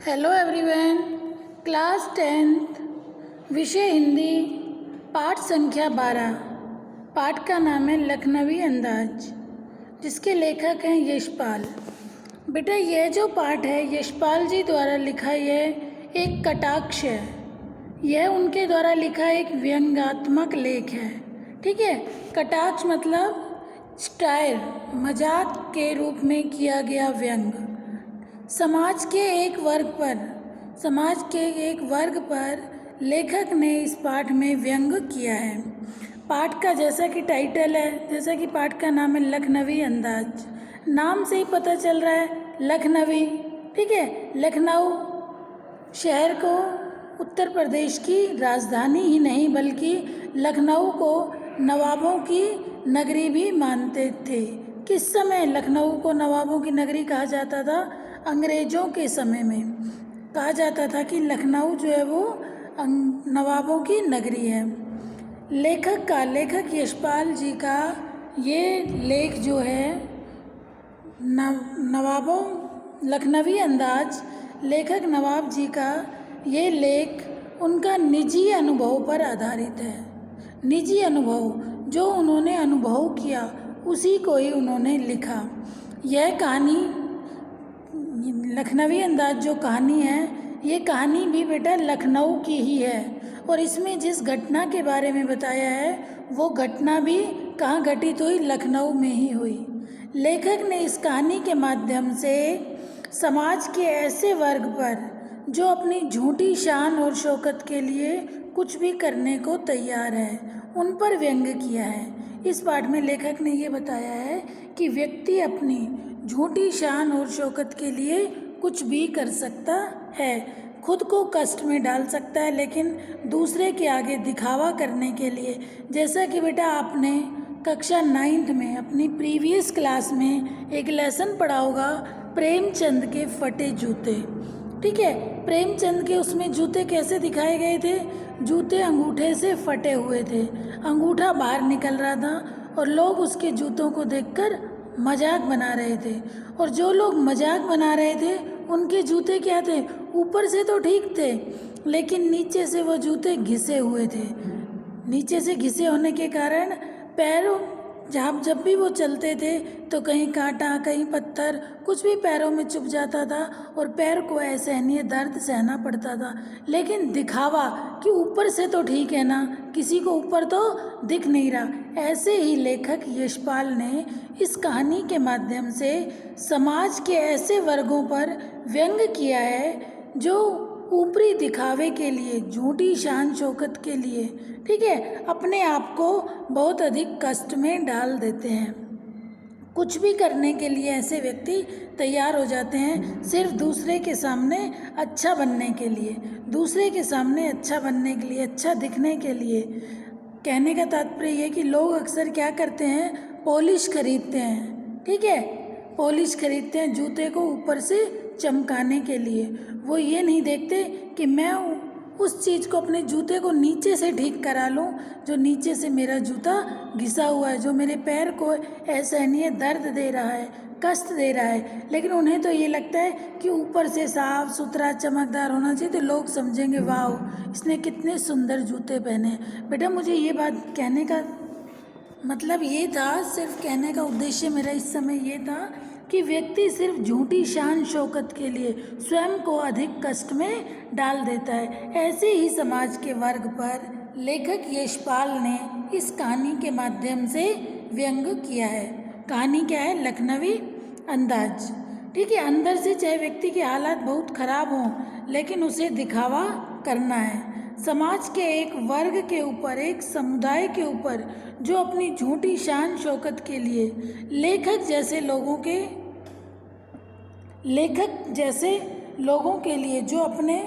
Hello everyone. Class 10th विषय हिंदी, पाठ संख्या 12। पाठ का नाम है लखनवी अंदाज, जिसके लेखक हैं यशपाल। बेटा यह जो पाठ है यशपाल जी द्वारा लिखा, यह एक कटाक्ष है। यह उनके द्वारा लिखा एक व्यंग्यात्मक लेख है। ठीक है, कटाक्ष मतलब स्टाइल, मजाक के रूप में किया गया व्यंग। समाज के एक वर्ग पर लेखक ने इस पाठ में व्यंग किया है। पाठ का जैसा कि टाइटल है, जैसा कि पाठ का नाम है लखनवी अंदाज, नाम से ही पता चल रहा है लखनवी। ठीक है, लखनऊ शहर को उत्तर प्रदेश की राजधानी ही नहीं बल्कि लखनऊ को नवाबों की नगरी भी मानते थे। किस समय लखनऊ को नवाबों की नगरी कहा जाता था? अंग्रेज़ों के समय में कहा जाता था कि लखनऊ जो है वो नवाबों की नगरी है। लेखक यशपाल जी का ये लेख जो है नवाबों लखनवी अंदाज, लेखक नवाब जी का ये लेख उनका निजी अनुभव पर आधारित है। निजी अनुभव, जो उन्होंने अनुभव किया उसी को ही उन्होंने लिखा। यह कहानी, लखनवी अंदाज जो कहानी है, ये कहानी भी बेटा लखनऊ की ही है। और इसमें जिस घटना के बारे में बताया है वो घटना भी कहाँ घटित हुई? लखनऊ में ही हुई। लेखक ने इस कहानी के माध्यम से समाज के ऐसे वर्ग पर जो अपनी झूठी शान और शौकत के लिए कुछ भी करने को तैयार है, उन पर व्यंग किया है। इस पाठ में लेखक ने ये बताया है कि व्यक्ति अपनी झूठी शान और शौकत के लिए कुछ भी कर सकता है, खुद को कष्ट में डाल सकता है, लेकिन दूसरे के आगे दिखावा करने के लिए, जैसा कि बेटा आपने कक्षा 9th में अपनी प्रीवियस क्लास में एक लेसन पढ़ा होगा, प्रेमचंद के फटे जूते। ठीक है, प्रेमचंद के उसमें जूते कैसे दिखाए गए थे? जूते अंगूठे से फटे हुए थे, अंगूठा बाहर निकल रहा था और लोग उसके जूतों को देखकर मजाक बना रहे थे। और जो लोग मजाक बना रहे थे उनके जूते क्या थे? ऊपर से तो ठीक थे, लेकिन नीचे से वो जूते घिसे हुए थे। नीचे से घिसे होने के कारण पैरों, जब भी वो चलते थे तो कहीं कांटा, कहीं पत्थर, कुछ भी पैरों में चुभ जाता था और पैर को असहनीय दर्द सहना पड़ता था। लेकिन दिखावा कि ऊपर से तो ठीक है ना, किसी को ऊपर तो दिख नहीं रहा। ऐसे ही लेखक यशपाल ने इस कहानी के माध्यम से समाज के ऐसे वर्गों पर व्यंग किया है जो ऊपरी दिखावे के लिए, झूठी शान शौकत के लिए, ठीक है, अपने आप को बहुत अधिक कष्ट में डाल देते हैं। कुछ भी करने के लिए ऐसे व्यक्ति तैयार हो जाते हैं सिर्फ दूसरे के सामने अच्छा बनने के लिए, दूसरे के सामने अच्छा बनने के लिए, अच्छा दिखने के लिए। कहने का तात्पर्य ये कि लोग अक्सर क्या करते हैं? पॉलिश खरीदते हैं। ठीक है, पॉलिश खरीदते हैं जूते को ऊपर से चमकाने के लिए। वो ये नहीं देखते कि मैं उस चीज़ को, अपने जूते को नीचे से ठीक करा लूँ, जो नीचे से मेरा जूता घिसा हुआ है, जो मेरे पैर को असहनीय दर्द दे रहा है, कष्ट दे रहा है। लेकिन उन्हें तो ये लगता है कि ऊपर से साफ सुथरा चमकदार होना चाहिए, तो लोग समझेंगे वाह इसने कितने सुंदर जूते पहने। बेटा मुझे ये बात कहने का मतलब ये था, सिर्फ कहने का उद्देश्य मेरा इस समय ये था कि व्यक्ति सिर्फ झूठी शान शौकत के लिए स्वयं को अधिक कष्ट में डाल देता है। ऐसे ही समाज के वर्ग पर लेखक यशपाल ने इस कहानी के माध्यम से व्यंग किया है। कहानी क्या है? लखनवी अंदाज। ठीक है, अंदर से चाहे व्यक्ति के हालात बहुत खराब हों, लेकिन उसे दिखावा करना है। समाज के एक वर्ग के ऊपर, एक समुदाय के ऊपर जो अपनी झूठी शान शौकत के लिए लेखक जैसे लोगों के लिए जो अपने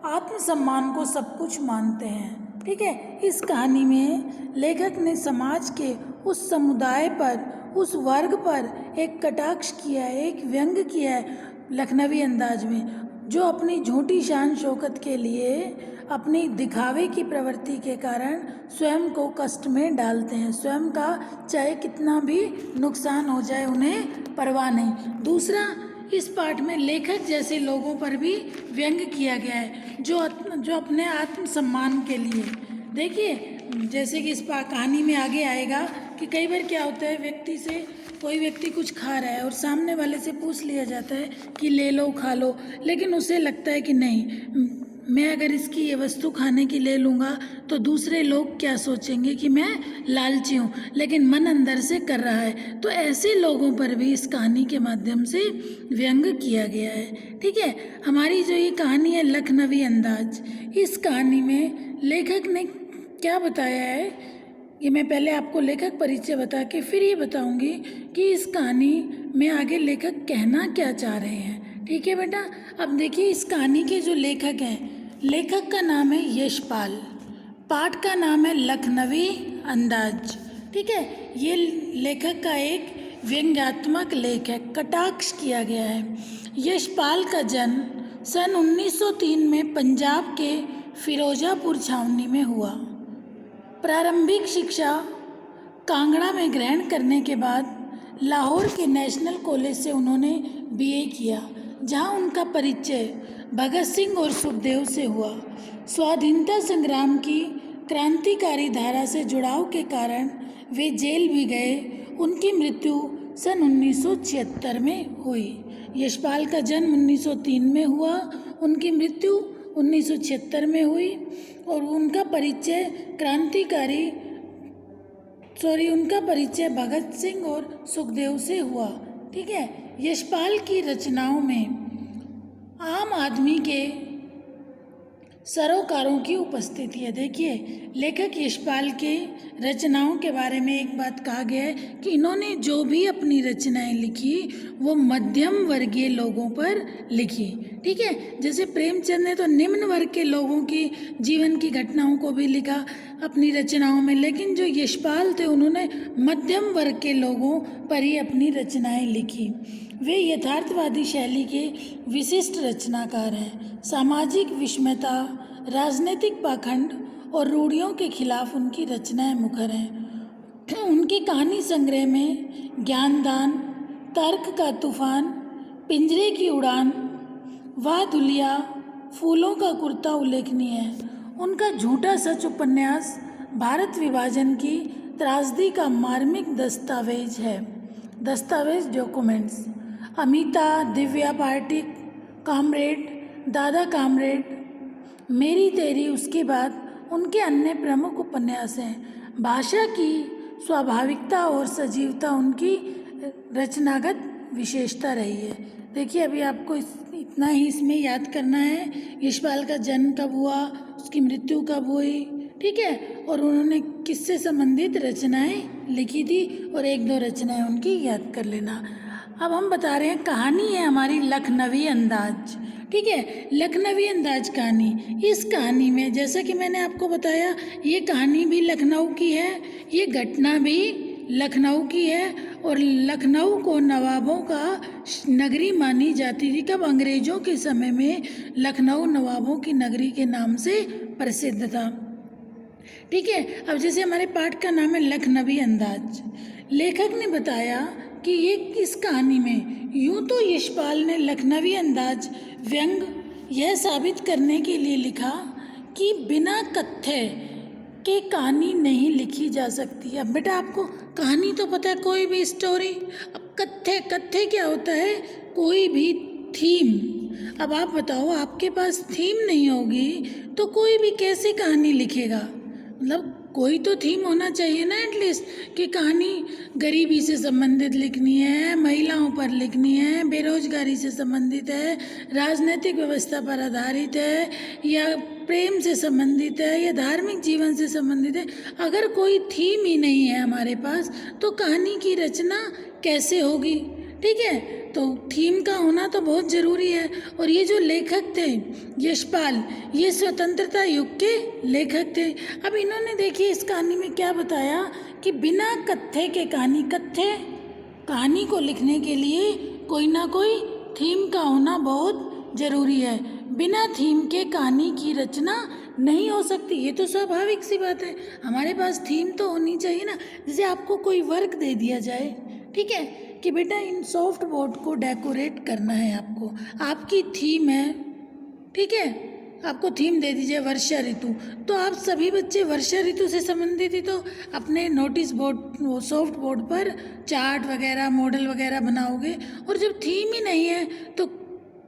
आत्मसम्मान को सब कुछ मानते हैं। ठीक है, इस कहानी में लेखक ने समाज के उस समुदाय पर, उस वर्ग पर एक कटाक्ष किया है, एक व्यंग किया है लखनवी अंदाज में, जो अपनी झूठी शान शौकत के लिए, अपनी दिखावे की प्रवृत्ति के कारण स्वयं को कष्ट में डालते हैं। स्वयं का चाहे कितना भी नुकसान हो जाए उन्हें परवाह नहीं। दूसरा, इस पाठ में लेखक जैसे लोगों पर भी व्यंग किया गया है जो अपने आत्मसम्मान के लिए, देखिए जैसे कि इस कहानी में आगे आएगा कि कई बार क्या होता है, कोई व्यक्ति कुछ खा रहा है और सामने वाले से पूछ लिया जाता है कि ले लो खा लो, लेकिन उसे लगता है कि नहीं, मैं अगर इसकी ये वस्तु खाने की ले लूँगा तो दूसरे लोग क्या सोचेंगे कि मैं लालची हूँ, लेकिन मन अंदर से कर रहा है। तो ऐसे लोगों पर भी इस कहानी के माध्यम से व्यंग किया गया है। ठीक है, हमारी जो ये कहानी है लखनवी अंदाज, इस कहानी में लेखक ने क्या बताया है, ये मैं पहले आपको लेखक परिचय बता के फिर ये बताऊंगी कि इस कहानी में आगे लेखक कहना क्या चाह रहे हैं। ठीक है बेटा, अब देखिए इस कहानी के जो लेखक हैं, लेखक का नाम है यशपाल, पाठ का नाम है लखनवी अंदाज। ठीक है, ये लेखक का एक व्यंग्यात्मक लेख है, कटाक्ष किया गया है। यशपाल का जन्म सन 1903 में पंजाब के फिरोजापुर छावनी में हुआ। प्रारंभिक शिक्षा कांगड़ा में ग्रहण करने के बाद लाहौर के नेशनल कॉलेज से उन्होंने बीए किया, जहां उनका परिचय भगत सिंह और सुखदेव से हुआ। स्वाधीनता संग्राम की क्रांतिकारी धारा से जुड़ाव के कारण वे जेल भी गए। उनकी मृत्यु सन 1976 में हुई। यशपाल का जन्म 1903 में हुआ, उनकी मृत्यु 1976 में हुई और उनका परिचय भगत सिंह और सुखदेव से हुआ। ठीक है, यशपाल की रचनाओं में आम आदमी के सरोकारों की उपस्थिति है। देखिए लेखक यशपाल के रचनाओं के बारे में एक बात कहा गया है कि इन्होंने जो भी अपनी रचनाएं लिखी वो मध्यम वर्गीय लोगों पर लिखी। ठीक है, जैसे प्रेमचंद ने तो निम्न वर्ग के लोगों की जीवन की घटनाओं को भी लिखा अपनी रचनाओं में, लेकिन जो यशपाल थे उन्होंने मध्यम वर्ग के लोगों पर ही अपनी रचनाएं लिखी। वे यथार्थवादी शैली के विशिष्ट रचनाकार हैं। सामाजिक विषमता, राजनीतिक पाखंड और रूढ़ियों के खिलाफ उनकी रचनाएं मुखर हैं। उनकी कहानी संग्रह में ज्ञानदान, तर्क का तूफान, पिंजरे की उड़ान, वाह दुलिया, फूलों का कुर्ता उल्लेखनीय है। उनका झूठा सच उपन्यास भारत विभाजन की त्रासदी का मार्मिक दस्तावेज documents. Amita, Divya party, comrade, दादा कामरेड, मेरी तेरी, उसके बाद उनके अन्य प्रमुख उपन्यास हैं। भाषा की स्वाभाविकता और सजीवता उनकी रचनागत विशेषता रही है। देखिए अभी आपको इतना ही इसमें याद करना है, यशपाल का जन्म कब हुआ, उसकी मृत्यु कब हुई। ठीक है, और उन्होंने किससे संबंधित रचनाएं लिखी थी और एक दो रचनाएं उनकी याद कर लेना। अब हम बता रहे हैं कहानी है हमारी लखनवी अंदाज। ठीक है, लखनवी अंदाज कहानी। इस कहानी में जैसा कि मैंने आपको बताया ये कहानी भी लखनऊ की है, ये घटना भी लखनऊ की है और लखनऊ को नवाबों का नगरी मानी जाती थी। कब? अंग्रेजों के समय में लखनऊ नवाबों की नगरी के नाम से प्रसिद्ध था। ठीक है, अब जैसे हमारे पाठ का नाम है लखनवी अंदाज, लेखक ने बताया कि ये इस कहानी में यूं तो यशपाल ने लखनवी अंदाज व्यंग यह साबित करने के लिए लिखा कि बिना कथ्य के कहानी नहीं लिखी जा सकती। अब बेटा आपको कहानी तो पता है, कोई भी स्टोरी, अब कथ्य क्या होता है? कोई भी थीम। अब आप बताओ, आपके पास थीम नहीं होगी तो कोई भी कैसे कहानी लिखेगा? मतलब कोई तो थीम होना चाहिए ना एटलीस्ट, कि कहानी गरीबी से संबंधित लिखनी है, महिलाओं पर लिखनी है, बेरोजगारी से संबंधित है, राजनीतिक व्यवस्था पर आधारित है, या प्रेम से संबंधित है, या धार्मिक जीवन से संबंधित है। अगर कोई थीम ही नहीं है हमारे पास तो कहानी की रचना कैसे होगी? ठीक है, तो थीम का होना तो बहुत ज़रूरी है। और ये जो लेखक थे यशपाल, ये स्वतंत्रता युग के लेखक थे। अब इन्होंने देखिए इस कहानी में क्या बताया कि बिना कथ्य के कहानी को लिखने के लिए कोई ना कोई थीम का होना बहुत ज़रूरी है। बिना थीम के कहानी की रचना नहीं हो सकती। ये तो स्वाभाविक सी बात है, हमारे पास थीम तो होनी चाहिए ना। जैसे आपको कोई वर्क दे दिया जाए, ठीक है, कि बेटा इन सॉफ्ट बोर्ड को डेकोरेट करना है आपको, आपकी थीम है, ठीक है, आपको थीम दे दीजिए वर्षा ऋतु, तो आप सभी बच्चे वर्षा ऋतु से संबंधित ही तो अपने नोटिस बोर्ड, वो सॉफ्ट बोर्ड पर चार्ट वगैरह मॉडल वगैरह बनाओगे। और जब थीम ही नहीं है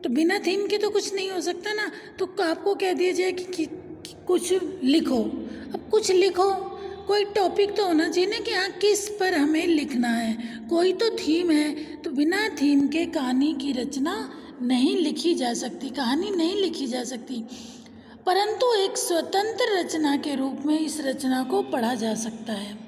तो बिना थीम के तो कुछ नहीं हो सकता ना। तो आपको कह दिया जाए कि कुछ लिखो। अब कुछ लिखो, कोई टॉपिक तो होना चाहिए ना कि हाँ किस पर हमें लिखना है, कोई तो थीम है। तो बिना थीम के कहानी की रचना नहीं लिखी जा सकती, कहानी नहीं लिखी जा सकती, परंतु एक स्वतंत्र रचना के रूप में इस रचना को पढ़ा जा सकता है।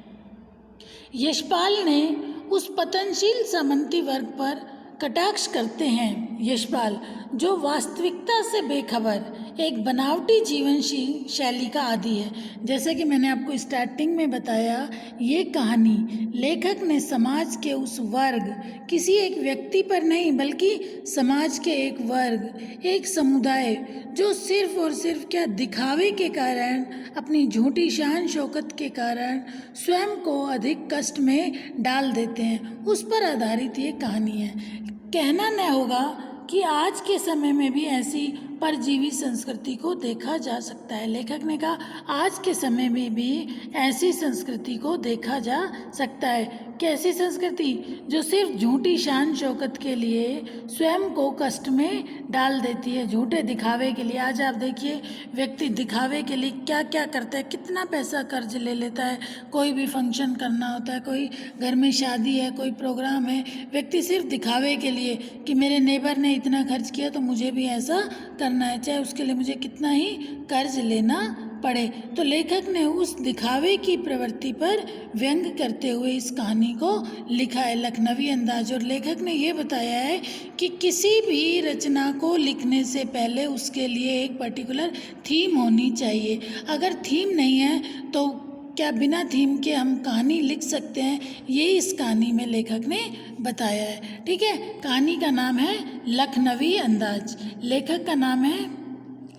यशपाल ने उस पतनशील सामंती वर्ग पर कटाक्ष करते हैं। यशपाल जो वास्तविकता से बेखबर, एक बनावटी जीवन शैली का आदी है। जैसे कि मैंने आपको स्टार्टिंग में बताया, ये कहानी लेखक ने समाज के उस वर्ग, किसी एक व्यक्ति पर नहीं बल्कि समाज के एक वर्ग, एक समुदाय जो सिर्फ और सिर्फ क्या दिखावे के कारण, अपनी झूठी शान शौकत के कारण स्वयं को अधिक कष्ट में डाल देते हैं, उस पर आधारित ये कहानी है। कहना न होगा कि आज के समय में भी ऐसी परजीवी संस्कृति को देखा जा सकता है। लेखक ने कहा आज के समय में भी ऐसी संस्कृति को देखा जा सकता है। कैसी संस्कृति? जो सिर्फ झूठी शान शौकत के लिए स्वयं को कष्ट में डाल देती है, झूठे दिखावे के लिए। आज आप देखिए व्यक्ति दिखावे के लिए क्या क्या करता है, कितना पैसा कर्ज ले लेता है। कोई भी फंक्शन करना होता है, कोई घर में शादी है, कोई प्रोग्राम है, व्यक्ति सिर्फ दिखावे के लिए कि मेरे नेबर ने इतना खर्च किया तो मुझे भी ऐसा करना है, चाहे उसके लिए मुझे कितना ही कर्ज लेना पड़े। तो लेखक ने उस दिखावे की प्रवृत्ति पर व्यंग करते हुए इस कहानी को लिखा है, लखनवी अंदाज। और लेखक ने ये बताया है कि किसी भी रचना को लिखने से पहले उसके लिए एक पर्टिकुलर थीम होनी चाहिए। अगर थीम नहीं है तो क्या बिना थीम के हम कहानी लिख सकते हैं? ये इस कहानी में लेखक ने बताया है। ठीक है, कहानी का नाम है लखनवी अंदाज। लेखक का नाम है,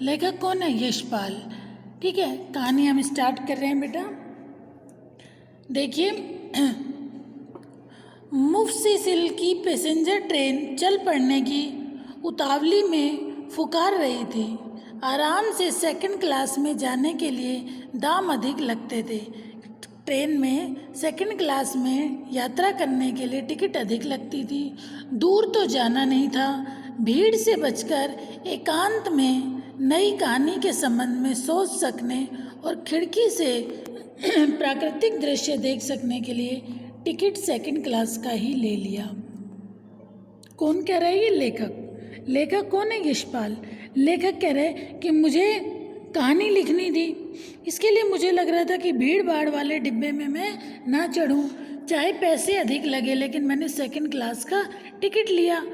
लेखक कौन है? यशपाल। ठीक है, कहानी हम स्टार्ट कर रहे हैं बेटा। देखिए, मुफस्सिल की पैसेंजर ट्रेन चल पड़ने की उतावली में फुकार रही थी। आराम से सेकंड क्लास में जाने के लिए दाम अधिक लगते थे। ट्रेन में सेकंड क्लास में यात्रा करने के लिए टिकट अधिक लगती थी। दूर तो जाना नहीं था, भीड़ से बचकर एकांत में नई कहानी के संबंध में सोच सकने और खिड़की से प्राकृतिक दृश्य देख सकने के लिए टिकट सेकंड क्लास का ही ले लिया। कौन कह रहा है? ये लेखक। लेखक कौन है? यशपाल। लेखक कह रहे कि मुझे कहानी लिखनी थी, इसके लिए मुझे लग रहा था कि भीड़ भाड़ वाले डिब्बे में मैं ना चढ़ूं, चाहे पैसे अधिक लगे, लेकिन मैंने सेकंड क्लास का टिकट लिया।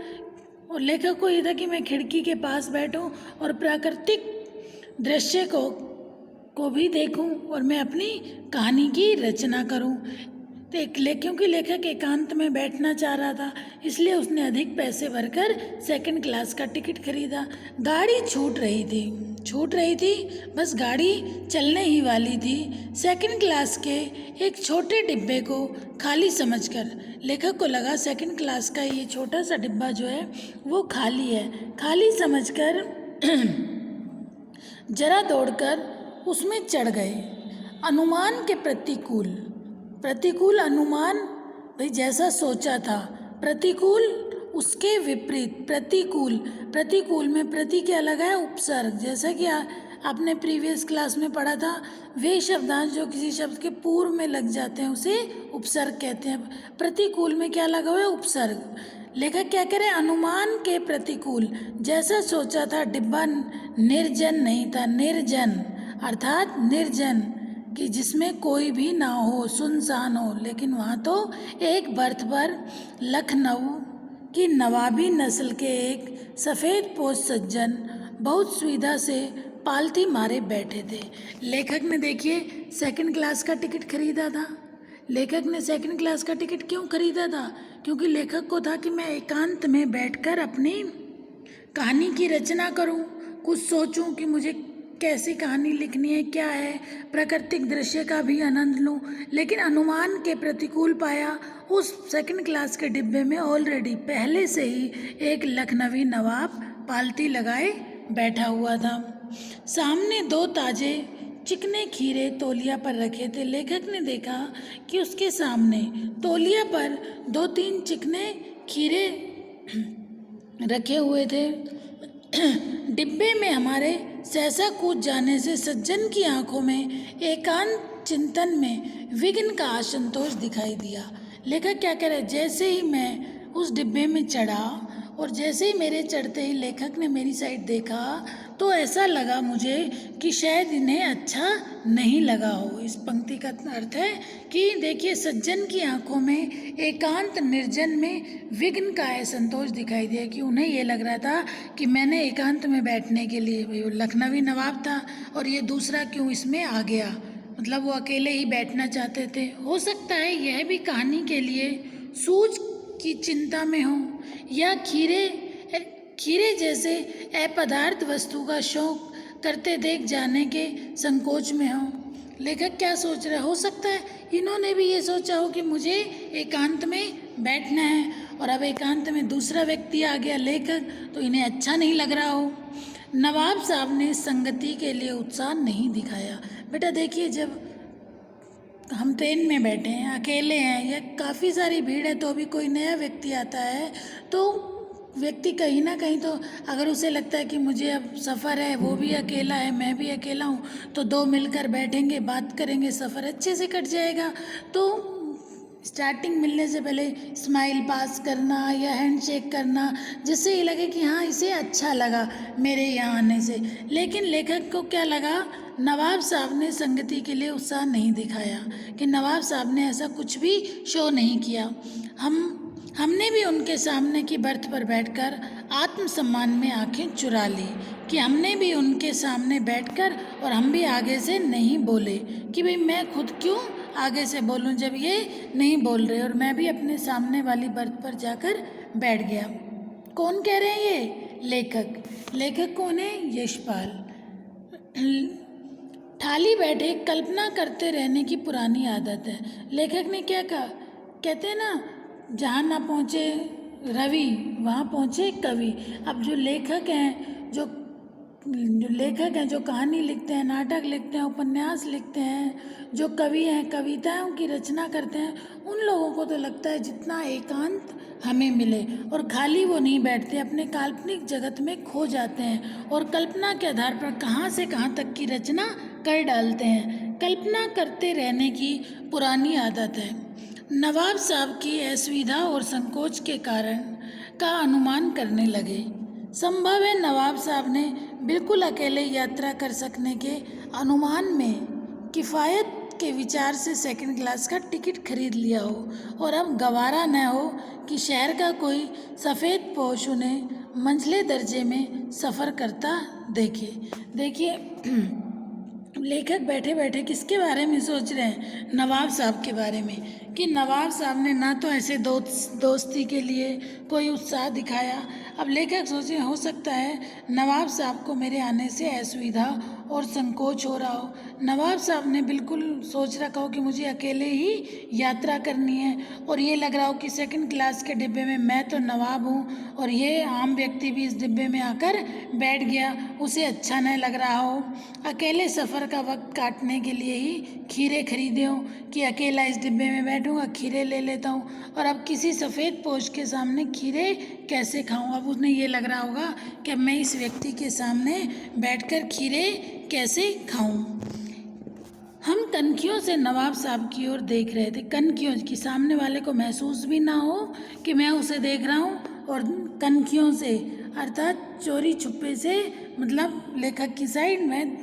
और लेखक को ये था कि मैं खिड़की के पास बैठूं और प्राकृतिक दृश्य को भी देखूं और मैं अपनी कहानी की रचना करूं। क्योंकि लेखक एकांत में बैठना चाह रहा था, इसलिए उसने अधिक पैसे भरकर सेकंड क्लास का टिकट खरीदा। गाड़ी छूट रही थी, बस गाड़ी चलने ही वाली थी। सेकंड क्लास के एक छोटे डिब्बे को खाली समझकर लेखक को लगा सेकंड क्लास का ये छोटा सा डिब्बा जो है वो खाली है। खाली समझकर जरा दौड़कर उसमें चढ़ गए। अनुमान के प्रतिकूल अनुमान, भाई जैसा सोचा था, प्रतिकूल उसके विपरीत। प्रतिकूल में प्रति क्या लगा है? उपसर्ग। जैसा कि आपने प्रीवियस क्लास में पढ़ा था, वे शब्दांश जो किसी शब्द के पूर्व में लग जाते हैं उसे उपसर्ग कहते हैं। प्रतिकूल में क्या लगा हुआ है? उपसर्ग। लेखक क्या करें? अनुमान के प्रतिकूल, जैसा सोचा था डिब्बा निर्जन नहीं था। निर्जन अर्थात निर्जन, कि जिसमें कोई भी ना हो, सुनसान हो, लेकिन वहाँ तो एक बर्थ पर लखनऊ की नवाबी नस्ल के एक सफ़ेद पोश सज्जन बहुत सुविधा से पालथी मारे बैठे थे। लेखक ने देखिए सेकंड क्लास का टिकट खरीदा था। लेखक ने सेकंड क्लास का टिकट क्यों खरीदा था? क्योंकि लेखक को था कि मैं एकांत में बैठकर अपनी कहानी की रचना करूं, कुछ सोचूं कि मुझे कैसी कहानी लिखनी है, क्या है, प्राकृतिक दृश्य का भी आनंद लूं, लेकिन अनुमान के प्रतिकूल पाया। उस सेकंड क्लास के डिब्बे में ऑलरेडी पहले से ही एक लखनवी नवाब पालती लगाए बैठा हुआ था। सामने 2 ताजे चिकने खीरे तौलिया पर रखे थे। लेखक ने देखा कि उसके सामने तौलिया पर 2-3 चिकने खीरे रखे हुए थे। डिब्बे में हमारे सहसा कूद जाने से सज्जन की आंखों में एकांत चिंतन में विघ्न का असंतोष दिखाई दिया। लेखक क्या कह रहे, जैसे ही मैं उस डिब्बे में चढ़ा और जैसे ही मेरे चढ़ते ही लेखक ने मेरी साइड देखा तो ऐसा लगा मुझे कि शायद इन्हें अच्छा नहीं लगा हो। इस पंक्ति का अर्थ है कि देखिए, सज्जन की आंखों में एकांत निर्जन में विघ्न का असंतोष दिखाई दिया कि उन्हें ये लग रहा था कि मैंने एकांत में बैठने के लिए, लखनवी नवाब था और ये दूसरा क्यों इसमें आ गया, मतलब वो अकेले ही बैठना चाहते थे। हो सकता है यह भी कहानी के लिए सूझ की चिंता में हो या खीरे जैसे अपदार्थ वस्तु का शौक करते देख जाने के संकोच में हो। लेखक क्या सोच रहा हो सकता है इन्होंने भी ये सोचा हो कि मुझे एकांत में बैठना है और अब एकांत में दूसरा व्यक्ति आ गया लेखक, तो इन्हें अच्छा नहीं लग रहा हो। नवाब साहब ने संगति के लिए उत्साह नहीं दिखाया। बेटा देखिए, जब हम ट्रेन में बैठे हैं, अकेले हैं या काफ़ी सारी भीड़ है तो भी कोई नया व्यक्ति आता है तो व्यक्ति कहीं ना कहीं तो अगर उसे लगता है कि मुझे अब सफ़र है, वो भी अकेला है, मैं भी अकेला हूँ, तो 2 मिलकर बैठेंगे, बात करेंगे, सफ़र अच्छे से कट जाएगा। तो स्टार्टिंग मिलने से पहले स्माइल पास करना या हैंडशेक करना, जिससे ये लगे कि हाँ इसे अच्छा लगा मेरे यहाँ आने से। लेकिन लेखक को क्या लगा, नवाब साहब ने संगति के लिए उत्साह नहीं दिखाया, कि नवाब साहब ने ऐसा कुछ भी शो नहीं किया। हमने भी उनके सामने की बर्थ पर बैठकर आत्मसम्मान में आंखें चुरा ली कि हमने भी उनके सामने बैठकर और हम भी आगे से नहीं बोले कि भाई मैं खुद क्यों आगे से बोलूं जब ये नहीं बोल रहे, और मैं भी अपने सामने वाली बर्थ पर जाकर बैठ गया। कौन कह रहे हैं ये? लेखक कौन है? यशपाल। थाली बैठे कल्पना करते रहने की पुरानी आदत है। लेखक ने क्या कहा, कहते हैं ना, जहाँ ना पहुँचे रवि वहाँ पहुँचे कवि। अब जो लेखक हैं, जो कहानी लिखते हैं, नाटक लिखते हैं, उपन्यास लिखते हैं, जो कवि हैं, कविताओं की रचना करते हैं, उन लोगों को तो लगता है जितना एकांत हमें मिले, और खाली वो नहीं बैठते, अपने काल्पनिक जगत में खो जाते हैं और कल्पना के आधार पर कहाँ से कहाँ तक की रचना कर डालते हैं। कल्पना करते रहने की पुरानी आदत है। नवाब साहब की असुविधा और संकोच के कारण का अनुमान करने लगे। संभव है नवाब साहब ने बिल्कुल अकेले यात्रा कर सकने के अनुमान में किफ़ायत के विचार से सेकंड क्लास का टिकट खरीद लिया हो और अब गवारा न हो कि शहर का कोई सफ़ेद पोश उन्हें मंझले दर्जे में सफ़र करता देखे। देखिए, लेखक बैठे बैठे किसके बारे में सोच रहे हैं? नवाब साहब के बारे में, कि नवाब साहब ने ना तो ऐसे दोस्ती के लिए कोई उत्साह दिखाया। अब लेखक सोचे हो सकता है नवाब साहब को मेरे आने से असुविधा और संकोच हो रहा हो। नवाब साहब ने बिल्कुल सोच रखा हो कि मुझे अकेले ही यात्रा करनी है, और ये लग रहा हो कि सेकंड क्लास के डिब्बे में मैं तो नवाब हूँ और ये आम व्यक्ति भी इस डिब्बे में आकर बैठ गया, उसे अच्छा न लग रहा हो। अकेले सफ़र का वक्त काटने के लिए ही खीरे खरीदे हों कि अकेला इस डिब्बे में बैठूँगा, खीरे ले लेता हूँ, और अब किसी सफ़ेद पोश के सामने खीरे कैसे खाऊँ। अब उन्हें ये लग रहा होगा कि मैं इस व्यक्ति के सामने बैठकर खीरे कैसे खाऊं। हम कनखियों से नवाब साहब की ओर देख रहे थे, कनखियों की, सामने वाले को महसूस भी ना हो कि मैं उसे देख रहा हूँ, और कनखियों से अर्थात चोरी छुपे से, मतलब लेखक की साइड में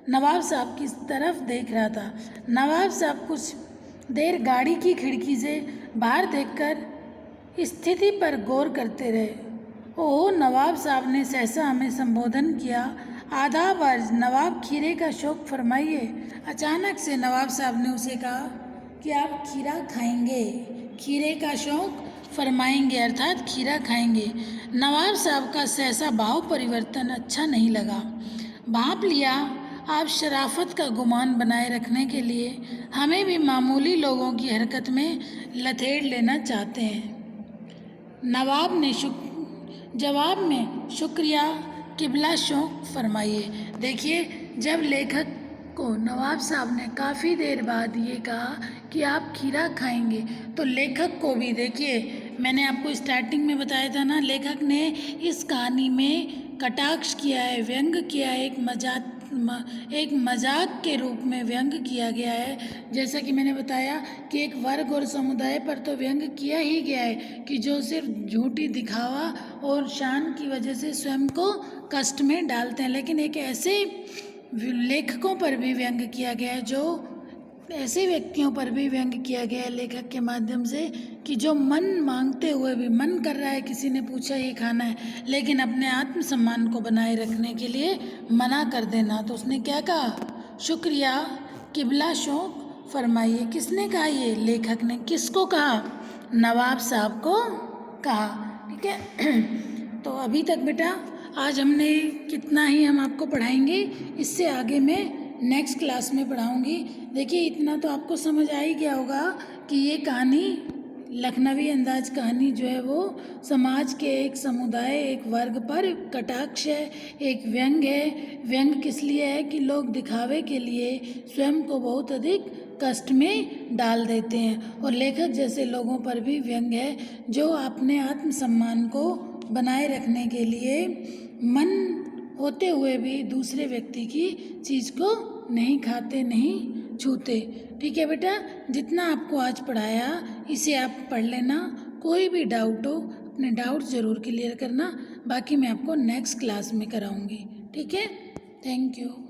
नवाब साहब की तरफ देख रहा था। नवाब साहब कुछ देर गाड़ी की खिड़की से बाहर देखकर स्थिति पर गौर करते रहे। ओह, नवाब साहब ने सहसा हमें संबोधन किया। आदाब अर्ज, नवाब खीरे का शौक फरमाइए। अचानक से नवाब साहब ने उसे कहा कि आप खीरा खाएंगे, खीरे का शौक फरमाएंगे अर्थात खीरा खाएंगे। नवाब साहब का सहसा भाव परिवर्तन अच्छा नहीं लगा। भांप लिया आप शराफत का गुमान बनाए रखने के लिए हमें भी मामूली लोगों की हरकत में लथेड़ लेना चाहते हैं। जवाब में शुक्रिया किबला शौक फरमाइए। देखिए, जब लेखक को नवाब साहब ने काफ़ी देर बाद ये कहा कि आप खीरा खाएंगे, तो लेखक को भी, देखिए मैंने आपको स्टार्टिंग में बताया था ना, लेखक ने इस कहानी में कटाक्ष किया है, व्यंग किया है, एक मजाक के रूप में व्यंग किया गया है। जैसा कि मैंने बताया कि एक वर्ग और समुदाय पर तो व्यंग किया ही गया है कि जो सिर्फ झूठी दिखावा और शान की वजह से स्वयं को कष्ट में डालते हैं, लेकिन एक ऐसे लेखकों पर भी व्यंग किया गया है, जो ऐसे व्यक्तियों पर भी व्यंग किया गया है लेखक के माध्यम से कि जो मन मांगते हुए भी, मन कर रहा है, किसी ने पूछा ये खाना है, लेकिन अपने आत्मसम्मान को बनाए रखने के लिए मना कर देना। तो उसने क्या कहा? शुक्रिया किबला शौक फरमाइए। किसने कहा? ये लेखक ने। किसको कहा? नवाब साहब को कहा। ठीक है। तो अभी तक बेटा आज हमने कितना ही हम आपको पढ़ाएंगे, इससे आगे मैं नेक्स्ट क्लास में पढ़ाऊंगी। देखिए, इतना तो आपको समझ आ ही गया होगा कि ये कहानी, लखनवी अंदाज कहानी जो है वो समाज के एक समुदाय, एक वर्ग पर कटाक्ष है, एक व्यंग है। व्यंग किस लिए है? कि लोग दिखावे के लिए स्वयं को बहुत अधिक कष्ट में डाल देते हैं, और लेखक जैसे लोगों पर भी व्यंग है जो अपने आत्मसम्मान को बनाए रखने के लिए मन होते हुए भी दूसरे व्यक्ति की चीज़ को नहीं खाते, नहीं छूते। ठीक है बेटा, जितना आपको आज पढ़ाया इसे आप पढ़ लेना। कोई भी डाउट हो, अपने डाउट ज़रूर क्लियर करना। बाकी मैं आपको नेक्स्ट क्लास में कराऊंगी। ठीक है, थैंक यू।